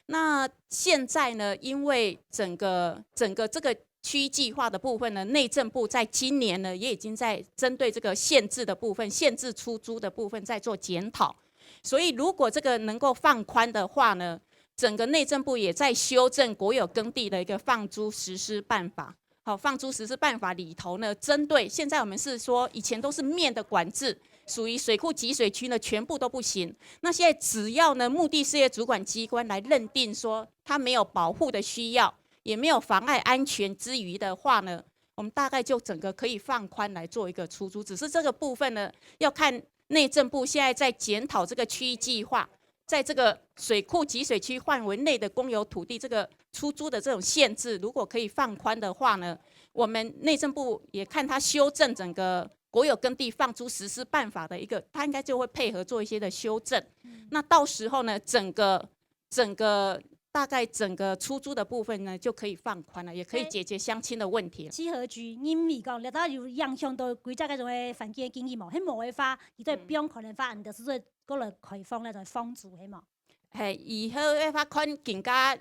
那現在呢，因為整個這個區域計劃的部分呢，內政部在今年呢，也已經在針對這個限制的部分、限制出租的部分在做檢討。所以如果這個能夠放寬的話呢，整個內政部也在修正國有耕地的一個放租實施辦法。好，放租實施辦法裡頭呢，針對現在我們是說以前都是面的管制，屬於水庫集水區呢全部都不行。那現在只要呢目的事業主管機關來認定說它沒有保護的需要，也沒有妨礙安全之餘的話呢，我們大概就整個可以放寬來做一個出租。只是這個部分呢，要看內政部現在在檢討這個區域計劃。在這個水庫集水區範圍內的公有土地，這個出租的這種限制，如果可以放寬的話呢，我們內政部也看它修正整個國有耕地放租實施辦法的一個，它應該就會配合做一些的修正。那到時候呢，大概整個出租的部分呢，就可以放寬了，也可以解決相親的問題。稽核局因為講，你睇有影響到規則嗰種嘅環境經驗冇，喺冇嘅話，而都係邊可能發，唔就是說嗰類開放咧就係放租係冇。係以後嘅話，看更加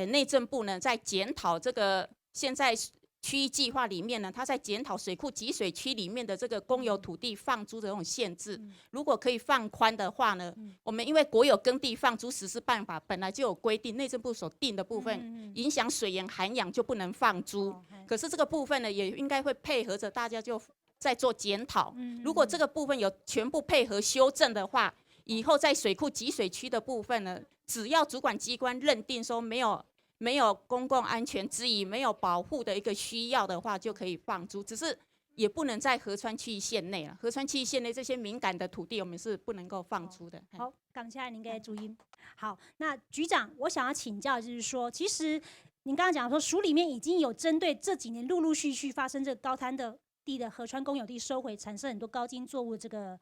內政部呢，在檢討這個現在區域計劃裡面呢，它在檢討水庫集水區裡面的這個公有土地放租的這種限制，如果可以放寬的話呢，我們因為國有耕地放租實施辦法本來就有規定，內政部所定的部分影響水源涵養就不能放租。可是這個部分呢，也應該會配合着大家就在做檢討。如果這個部分有全部配合修正的話，以後在水庫集水區的部分呢，只要主管機關認定說沒有没有公共安全之疑、没有保护的一个需要的话，就可以放租。只是也不能在河川区域线内了。河川区域线内这些敏感的土地，我们是不能够放租的。好，感谢您的注意。好，那局长，我想要请教，就是说，其实您刚刚讲说，署里面已经有针对这几年陆陆续续发生这个高滩的地的河川公有地收回，产生很多高茎作物这个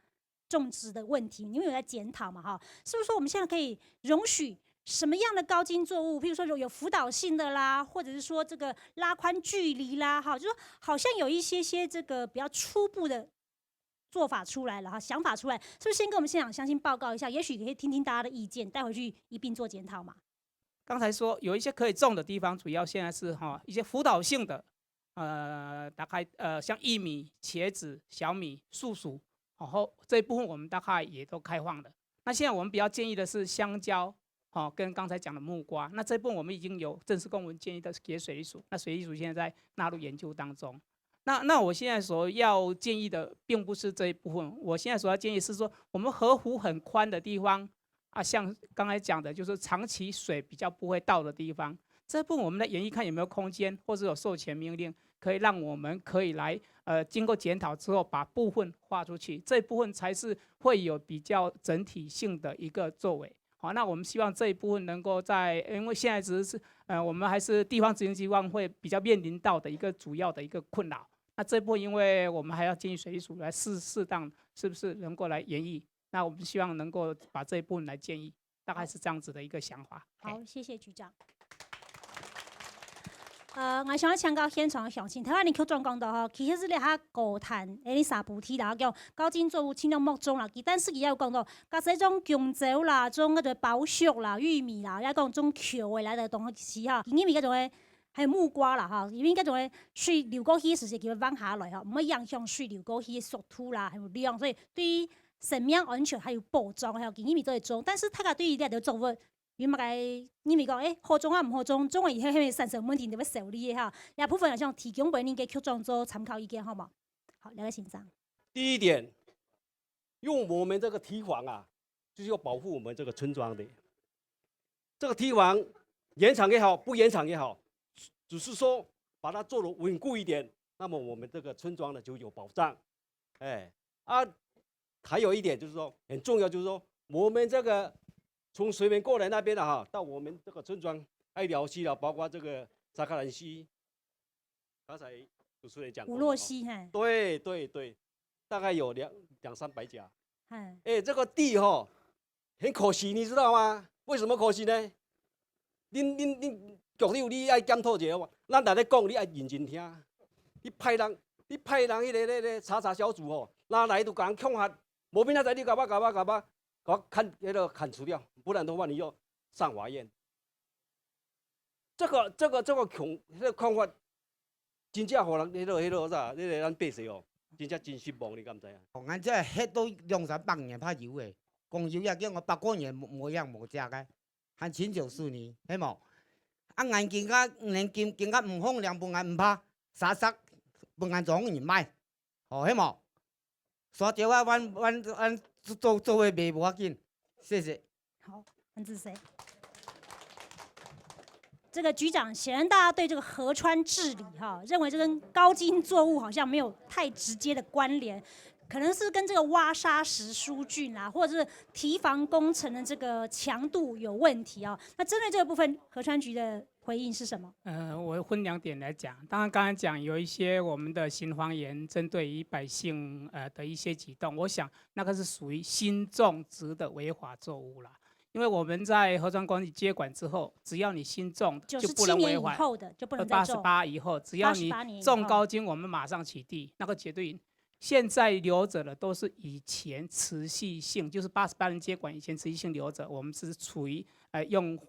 种植的问题，你们有在检讨嘛？哈，是不是说我们现在可以容许什么样的高茎作物，譬如说有辅导性的啦，或者是说这个拉宽距离啦，哈，就说好像有一些这个比较初步的做法出来了哈，想法出来，是不是先跟我们现场乡亲报告一下？也许可以听听大家的意见，带回去一并做检讨嘛。刚才说有一些可以种的地方，主要现在是一些辅导性的，大概像薏米、茄子、小米、树薯，然后这一部分我们大概也都开放的。那现在我们比较建议的是香蕉，跟刚才讲的木瓜。那这一部分我们已经有正式公文建议的给水利署，那水利署现在在纳入研究当中。那我现在所要建议的并不是这一部分，我现在所要建议是说，我们河湖很宽的地方像刚才讲的，就是长期水比较不会到的地方，这部分我们来研议看有没有空间，或者有授权命令，可以让我们可以来经过检讨之后，把部分划出去，这部分才是会有比较整体性的一个作为。好，那我们希望这一部分能够因为现在只是我们还是地方执行机关会比较面临到的一个主要的一个困扰。那这部分因为我们还要建议水利署来适当是不是能够来研议，那我们希望能够把这一部分来建议，大概是这样子的一个想法。好，谢谢局长。我想要请教现场的乡亲，台湾你去状况到吼，其实是咧下高滩，诶，沙埔地啦，叫高茎作物、轻量木种啦，但是伊也有讲到，甲这种香蕉啦、种个包粟啦、玉米啦，也讲种球的来的东西哈，因为迄种诶。还有木瓜啦哈，因为嗰种诶水流过去时时叫放下来哈，唔会影响水流过去的速度啦，还有量，所以对于生命安全还有保障，还有建议咪做会种。但是大家对于呢条作物，因为个你咪讲好种啊唔好种，种了以后迄个产生问题就要受理的哈。也部分好像提供俾你给局长做参考意见好吗？好，两位先生。第一点，用我们这个堤防就是要保护我们这个村庄的。这个堤防延长也好，不延长也好。只是说把它做得稳固一点，那么我们这个村庄呢就有保障。还有一点就是说很重要，就是说我们这个从水面过来那边的到我们这个村庄爱寮溪了，包括这个沙卡兰溪，刚才主持人讲过，五洛溪对，大概有200-300甲。这个地很可惜，你知道吗？为什么可惜呢？您。局长，你爱检讨一下，咱来咧讲，你爱认真听。你派人迄个查小组拿来就甲人恐吓，无明仔载你甲我砍除掉，不然的话你要上法院。这个看法，真正互人迄个咱百姓真正真失望，你敢知啊？俺这迄都200-300年拍油的，公油也叫我8个年无样无食个，还请94年，系无？俺经甲5年经甲唔放2分眼唔拍，3分眼总人卖，迄无？所以我做会袂无要紧，谢谢。好，很仔细。这个局长显然大家对这个河川治理认为这跟高茎作物好像没有太直接的关联。可能是跟这个挖沙石疏浚啦，或者是堤防工程的这个强度有问题那针对这个部分，河川局的回应是什么？我分2点来讲。当然，刚才讲有一些我们的新方言针对于百姓的一些举动，我想那个是属于新种植的违法作物啦。因为我们在河川管理接管之后，只要你新种就不能违法，以后的就不能再种。88以后，只要你种高茎，我们马上取缔，那个绝对。现在留着的都是以前持续性，就是88年接管以前持续性留着，我们是处于用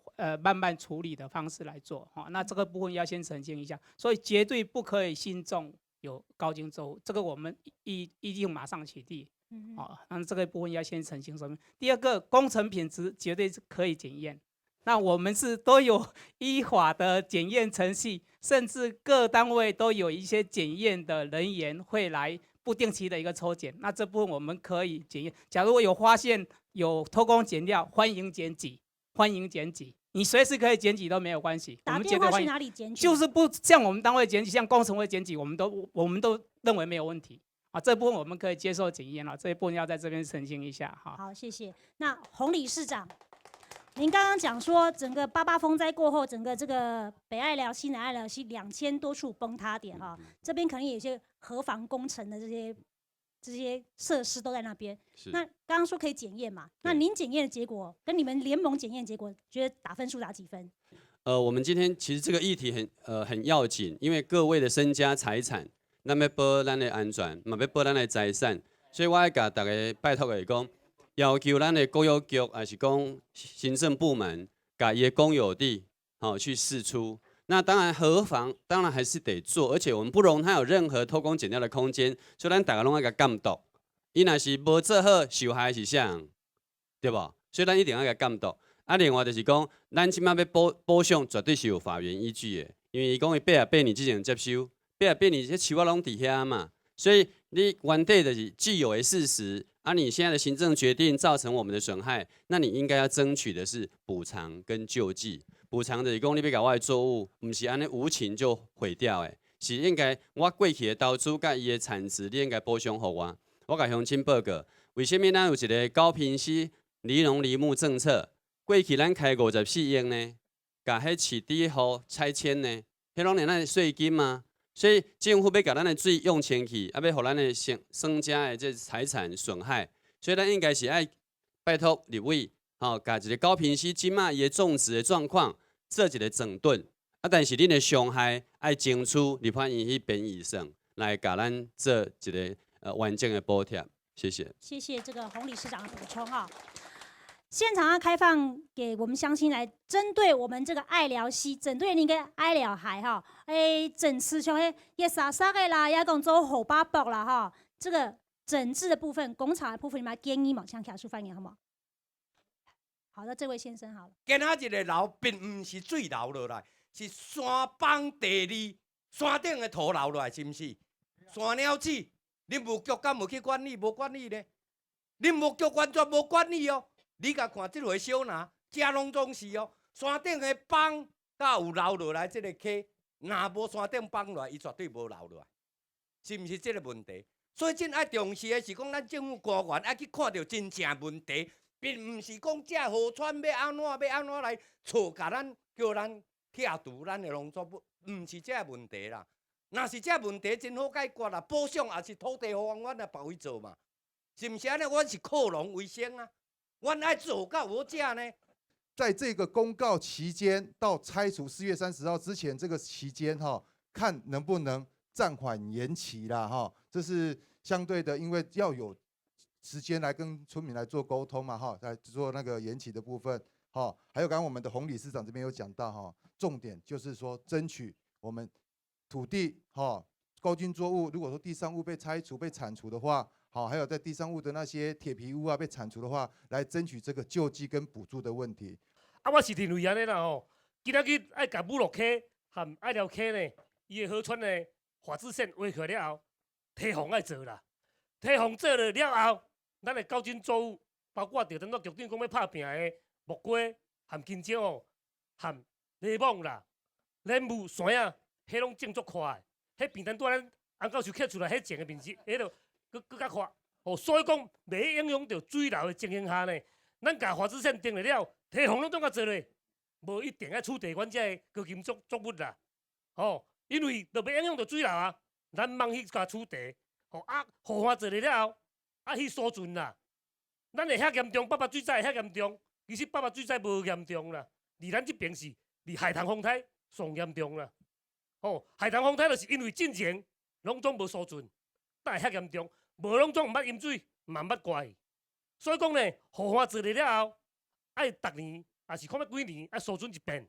慢慢处理的方式来做那这个部分要先澄清一下，所以绝对不可以新种有高茎作物，这个我们一定马上取缔。那这个部分要先澄清说明。第二个，工程品质绝对是可以检验，那我们是都有依法的检验程序，甚至各单位都有一些检验的人员会来。不定期的一个抽检，那这部分我们可以检验。假如有发现有偷工减料，欢迎检举欢迎检举，你随时可以检举都没有关系。打电话去哪里检举？就是不像我们单位检举，像工程会检举，我们都认为没有问题啊。这部分我们可以接受检验了，这一部分要在这边澄清一下哈。好，谢谢。那洪理事长，您刚刚讲说，整个88风灾过后，整个这个北爱寮、西南爱寮系2000多处崩塌点哈，这边可能有些河防工程的这些设施都在那边。那刚刚说可以检验嘛？那您检验的结果跟你们联盟检验结果，觉得打分数打几分？我们今天其实这个议题很要紧，因为各位的身家财产，咱要保咱的安全，嘛要保咱的财产，所以我要甲大家拜托的讲，要求咱的国有局还是讲行政部门，甲伊的公有地去释出。那当然，河防当然还是得做，而且我们不容它有任何偷工减料的空间，所以咱大家拢要甲监督。伊若是无做好，受害是啥人，对不？所以咱一定要甲监督。啊，另外就是讲，咱即摆要补偿，绝对是有法源依据的，因为伊讲伊88年之前接收，88年这树仔拢伫遐嘛，所以你原底就是既有的事实。啊，你现在的行政决定造成我们的损害，那你应该要争取的是补偿跟救济。补偿就是讲你要甲我的作物，唔是安尼无情就毁掉的，是应该我过去的投资甲伊的产值，你应该补偿互我。我甲乡亲报告，为什么咱有一个高屏溪离农离牧政策？过去咱开54亿呢，甲迄市地互拆迁呢，迄拢连咱的税金嘛。所以政府要把咱的水用前去，啊，要互咱的身家的这财产损害，所以咱应该是爱拜托立委，甲一个高屏溪即马伊的种植的状况做一个整顿，啊，但是恁的伤害爱争取立法院迄边以上来甲咱做一个完整的补贴，谢谢。谢谢这个洪理事长的补充哈。现场要开放给我们乡亲来针对我们这个爱寮溪，针对那个爱寮海哈，整治像也沙沙的啦，也讲做后巴卜啦哈，这个整治的部分、工厂的部分，你们建议嘛，像卡出发言好吗？好的，这位先生好了。今仔日的流并唔是水流落来，是山崩地山顶的土流落来，是唔是？山鸟子，恁务局敢无去管理？无管理呢？恁务局完全无管理哦。你甲看即回小拿，遮拢总是哦。山顶的崩，甲有流落来即个溪，若无山顶崩落来，伊绝对无流落来，是毋是即个问题？所以真爱重视的是讲，咱政府官员爱去看到真正问题，并毋是讲遮河川要安怎来错，甲咱叫咱拆除咱的农作物，毋是遮问题啦。若是遮问题真好解决啦，补偿也是土地方阮来别位做嘛，是毋是安尼？阮是靠农为生啊。阮爱做到我这呢，在这个公告期间到拆除4月30号之前这个期间看能不能暂缓延期啦这是相对的，因为要有时间来跟村民来做沟通嘛来做那个延期的部分还有刚刚我们的洪理事长这边有讲到重点就是说争取我们土地高均作物，如果说地上物被拆除被铲除的话。还有在地上物的那些铁皮屋被铲除的话，来争取这个救济跟补助的问题。我是认为安尼啦今仔日爱甲武洛溪和爱寮溪呢，伊的河川的法制线划开了后，堤防爱做啦。堤防做了后，咱的高均作物，包括着咱局长讲要拍拼的木瓜、和金蕉、和柠檬啦、莲雾、山啊，迄拢种足快的。迄平常咱洪教授刻出来迄种的面积，迄个。更较快，所以讲袂影响到水流的情形下呢，咱甲法制线定了，堤防拢怎啊做咧？无一定爱处地管这高金作物啦，因为就袂影响到水流啊，咱忙去甲处地，雨花做了后，去疏浚啦。咱会遐严重，北水灾会遐严重，其实北水灾无严重啦，离咱这边是离海棠风台上严重啦。海棠风台就是因为进前拢总无疏浚，但会遐严重。无拢总毋捌饮水，嘛毋捌怪，所以讲呢，雨花做了后，爱逐年，也是看要几年，爱疏浚一遍，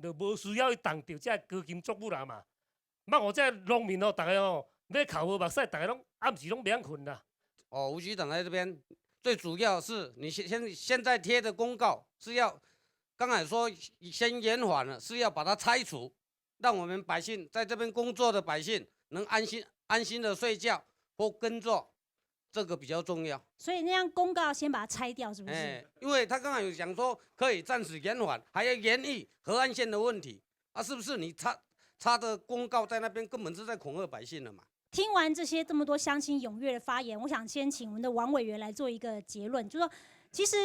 就无需要去动到这高金作物啦嘛。莫互这农民逐个要哭无目屎，逐个拢暗时拢袂晓困啦。吴局长在这边，最主要是你现在贴的公告是要，刚才说先延缓了，是要把它拆除，让我们百姓在这边工作的百姓能安心的睡觉或耕作，这个比较重要。所以那样公告先把它拆掉，是不是？因为他刚才有讲说可以暂时延缓，还要研议河岸线的问题啊，是不是你插的公告在那边根本是在恐吓百姓了嘛？听完这么多乡亲踊跃的发言，我想先请我们的王委员来做一个结论，就是说，其实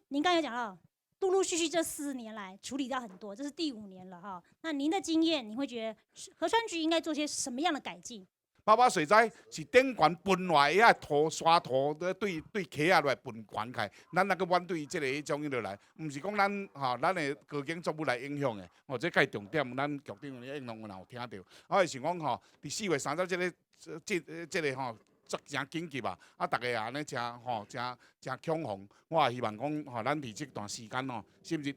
您刚才讲到，陆陆续续这4年来处理到很多，这是第5年了哈。那您的经验，你会觉得河川局应该做些什么样的改进？包括水灾是顶悬分来遐土沙土对溪仔来分悬开，咱那个面对这个迄种落来，毋是讲咱的高经作物来影响的，这介重点，咱局长应当有听到。我是想讲伫4月30这个真紧急啊！大家也安尼真恐慌，我也希望讲咱伫这段时间是毋是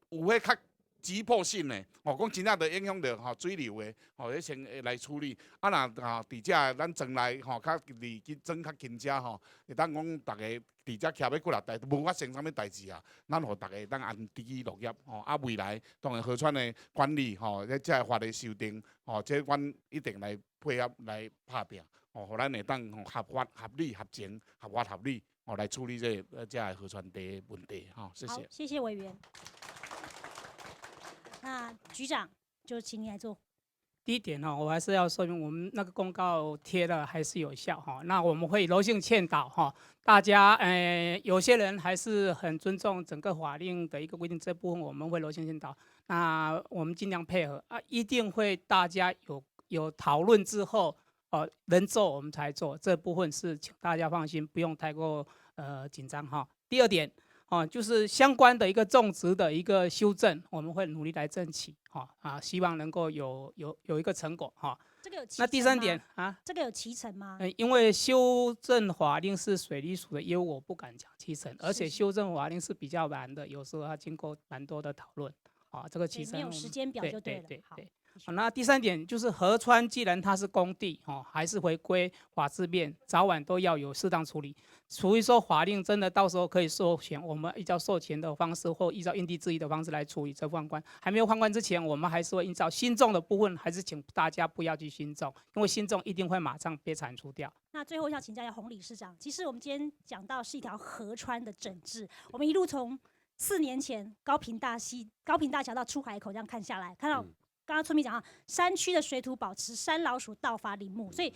有迄较急迫性的，讲真正着影响着水流的，迄先来处理。啊，若伫遮咱庄内较离庄较近遮会当讲大家伫遮徛要过来代，无发生啥物代志啊，咱互大家当安居乐业。啊，未来当然河川的管理这法律修订，这阮一定来配合来拍拼，互咱会当合法、合理、合情、合法、合理，来处理这河川地问题。谢谢。好，谢谢委员。那局长就请你来做。第一点我还是要说明，我们那个公告贴了还是有效那我们会柔性劝导大家有些人还是很尊重整个法令的一个规定，这部分我们会柔性劝导。那我们尽量配合一定会大家有讨论之后能做我们才做，这部分是请大家放心，不用太过紧张第二点。就是相关的一个种植的一个修正，我们会努力来争取希望能够有一个成果这个有期程吗？那第3点这个有期程吗？因为修正法令是水利署的业务，我不敢讲期程，而且修正法令是比较难的，有时候要经过蛮多的讨论这个期程没有时间表就对了。对。那第3点就是河川，既然它是公地还是回归法制面，早晚都要有适当处理。除非说法令真的到时候可以授权，我们依照授权的方式或依照因地制宜的方式来处理这换关。还没有换关之前，我们还是会依照新种的部分，还是请大家不要去新种，因为新种一定会马上被铲除掉。那最后要请教一下洪理事长，其实我们今天讲到是一条河川的整治，我们一路从4年前高屏大桥到出海口这样看下来，看到刚刚村民讲到山区的水土保持，山老鼠盗伐林木，所以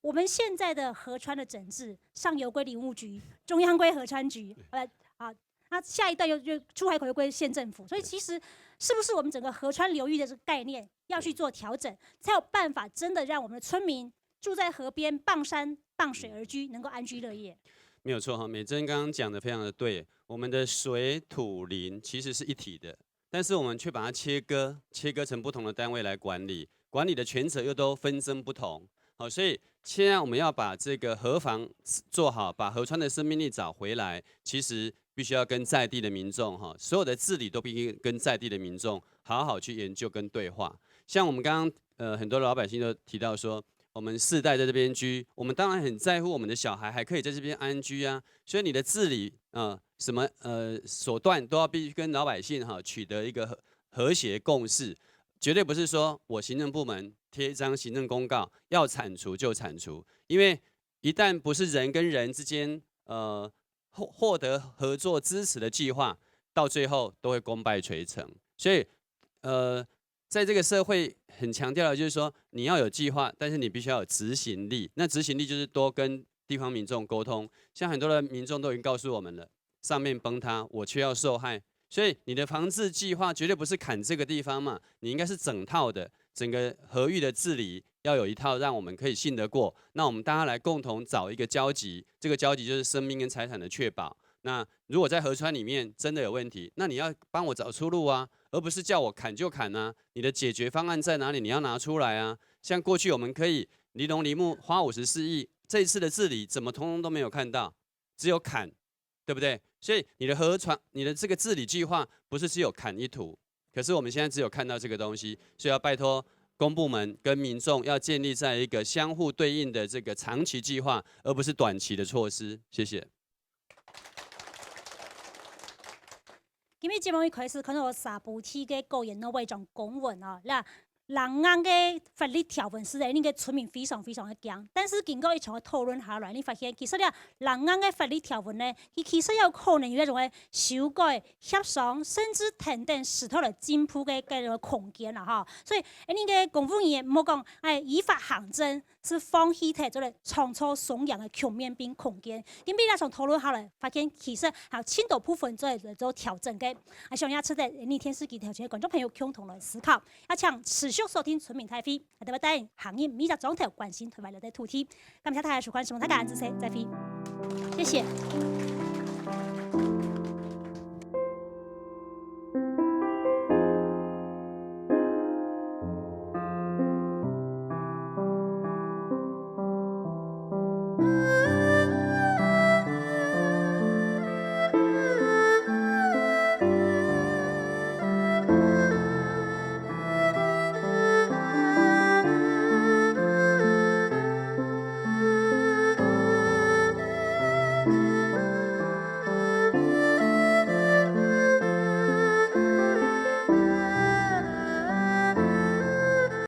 我们现在的河川的整治，上游归林务局，中央归河川局，那下一段又出海口又归县政府，所以其实是不是我们整个河川流域的这个概念要去做调整，才有办法真的让我们的村民住在河边傍山傍水而居，能够安居乐业？没有错美珍刚刚讲的非常的对，我们的水土林其实是一体的。但是我们却把它切割成不同的单位来管理，管理的权责又都纷争不同。所以现在我们要把这个河防做好，把河川的生命力找回来，其实必须要跟在地的民众所有的治理都必须跟在地的民众好好去研究跟对话。像我们刚刚很多老百姓都提到说，我们世代在这边居，我们当然很在乎我们的小孩还可以在这边安居啊，所以你的治理什么手段都要必须跟老百姓取得一个和谐共识，绝对不是说我行政部门贴一张行政公告要铲除就铲除，因为一旦不是人跟人之间获得合作支持的计划，到最后都会功败垂成。所以在这个社会很强调的就是说，你要有计划，但是你必须要有执行力。那执行力就是多跟地方民众沟通，像很多的民众都已经告诉我们了。上面崩塌，我却要受害，所以你的防治计划绝对不是砍这个地方嘛，你应该是整套的，整个河域的治理要有一套让我们可以信得过。那我们大家来共同找一个交集，这个交集就是生命跟财产的确保。那如果在河川里面真的有问题，那你要帮我找出路啊，而不是叫我砍就砍啊。你的解决方案在哪里？你要拿出来啊。像过去我们可以离农离牧花54亿，这一次的治理怎么通通都没有看到，只有砍，对不对？所以你的河川，你的这个治理计划不是只有砍一图，可是我们现在只有看到这个东西，所以要拜托公部门跟民众要建立在一个相互对应的这个长期计划，而不是短期的措施。谢谢。今日节目一开始看到3部天嘅高言那位种公文那人安嘅法律条文是令个村民非常非常的惊，但是经过一场嘅讨论下来，你发现其实咧人安嘅法律条文咧，伊其实有可能有那种嘅修改、协商，甚至等等试图来进步嘅个空间啦哈。所以你个公务员莫讲依法行政是放弃摕做咧创造双赢嘅局面并空间。今比那场讨论下来，发现其实还有轻度部分做调整嘅。希望也值得你天视机条件观众朋友共同来思考。要请持续收听村民太飞，还得带领行业每只状态关心台湾的土地。感谢大家收看，希望大家支持再飞，谢谢。